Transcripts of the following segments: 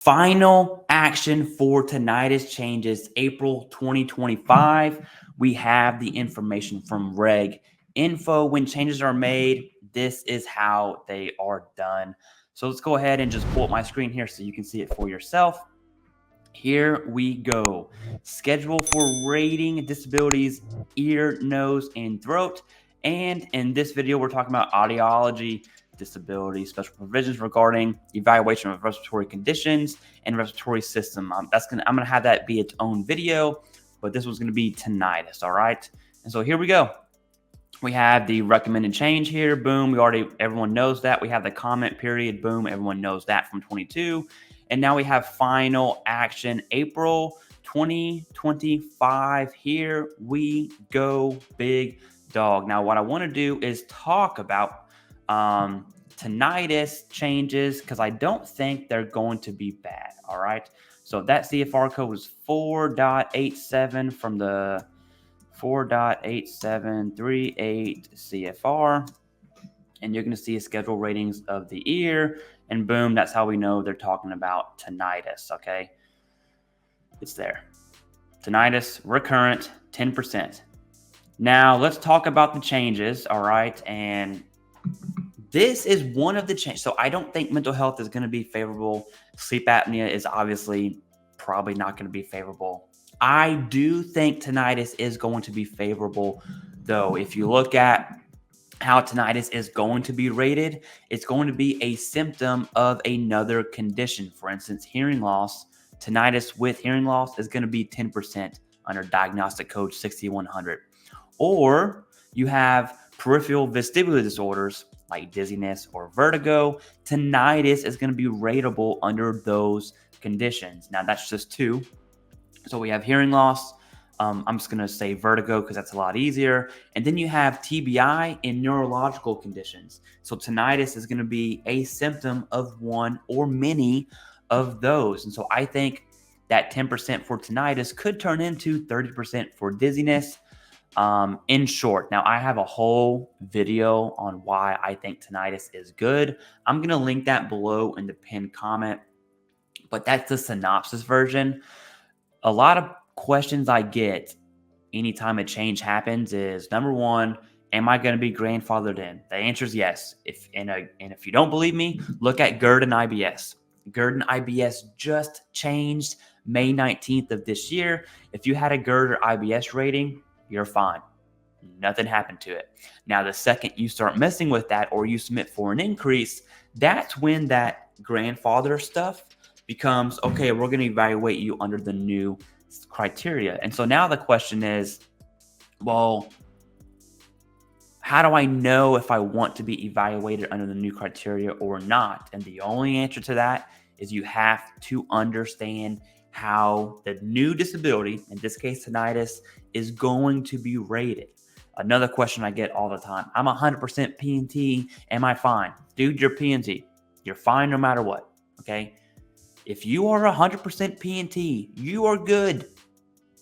Final action for tinnitus changes April 2025. We have the information from Reg Info. When changes are made, this is how they are done. So let's go ahead and just pull up my screen here so you can see it for yourself. Here we go. Schedule for rating disabilities, ear, nose, and throat. And in this video, we're talking about audiology disability, special provisions regarding evaluation of respiratory conditions and respiratory system. I'm gonna have that be its own video, but this one's gonna be tinnitus. All right. And so here we go. We have the recommended change here. Boom. Everyone knows that. We have the comment period. Boom. Everyone knows that from 22. And now we have final action April 2025. Here we go, big dog. Now, what I want to do is talk about tinnitus changes because I don't think they're going to be bad. All right. So that CFR code was 4.87 from the 4.8738 CFR. And you're going to see a schedule ratings of the ear. And boom, that's how we know they're talking about tinnitus. Okay. It's there. Tinnitus, recurrent, 10%. Now, let's talk about the changes. All right. And this is one of the changes. So I don't think mental health is going to be favorable. Sleep apnea is obviously probably not going to be favorable. I do think tinnitus is going to be favorable, though. If you look at how tinnitus is going to be rated, it's going to be a symptom of another condition. For instance, hearing loss. Tinnitus with hearing loss is going to be 10% under diagnostic code 6100. Or you have peripheral vestibular disorders like dizziness or vertigo. Tinnitus is going to be rateable under those conditions. Now, that's just two. So we have hearing loss. I'm just going to say vertigo because that's a lot easier. And then you have TBI in neurological conditions. So tinnitus is going to be a symptom of one or many of those. And so I think that 10% for tinnitus could turn into 30% for dizziness. In short, now I have a whole video on why I think tinnitus is good. I'm going to link that below in the pinned comment, but that's the synopsis version. A lot of questions I get anytime a change happens is, number one, am I going to be grandfathered in? The answer is yes. If you don't believe me, look at GERD and IBS. GERD and IBS just changed May 19th of this year. If you had a GERD or IBS rating, you're fine. Nothing happened to it. Now, the second you start messing with that or you submit for an increase, that's when that grandfather stuff becomes, okay, we're going to evaluate you under the new criteria. And so now the question is, well, how do I know if I want to be evaluated under the new criteria or not? And the only answer to that is you have to understand how the new disability, in this case tinnitus, is going to be rated. Another question I get all the time, I'm 100% P&T, am I fine? Dude, you're P&T. You're fine no matter what, okay? If you are 100% P&T, you are good.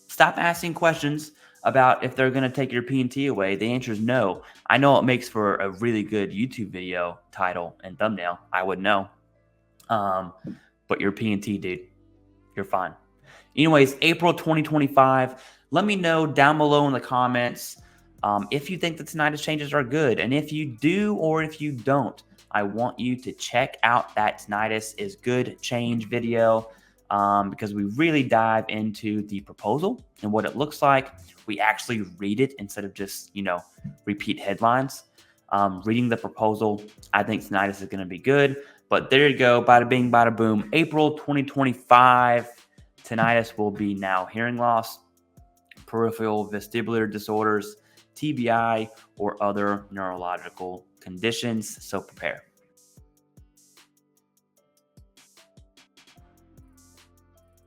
Stop asking questions about if they're going to take your P&T away. The answer is no. I know it makes for a really good YouTube video title and thumbnail. I would know. But you're P&T, dude. You're fine. Anyways, April 2025. Let me know down below in the comments if you think the tinnitus changes are good. And if you do or if you don't, I want you to check out that tinnitus is good change video because we really dive into the proposal and what it looks like. We actually read it instead of just, repeat headlines. Reading the proposal, I think tinnitus is going to be good. But there you go. Bada bing, bada boom. April 2025. Tinnitus will be now hearing loss, peripheral vestibular disorders, TBI, or other neurological conditions. So prepare.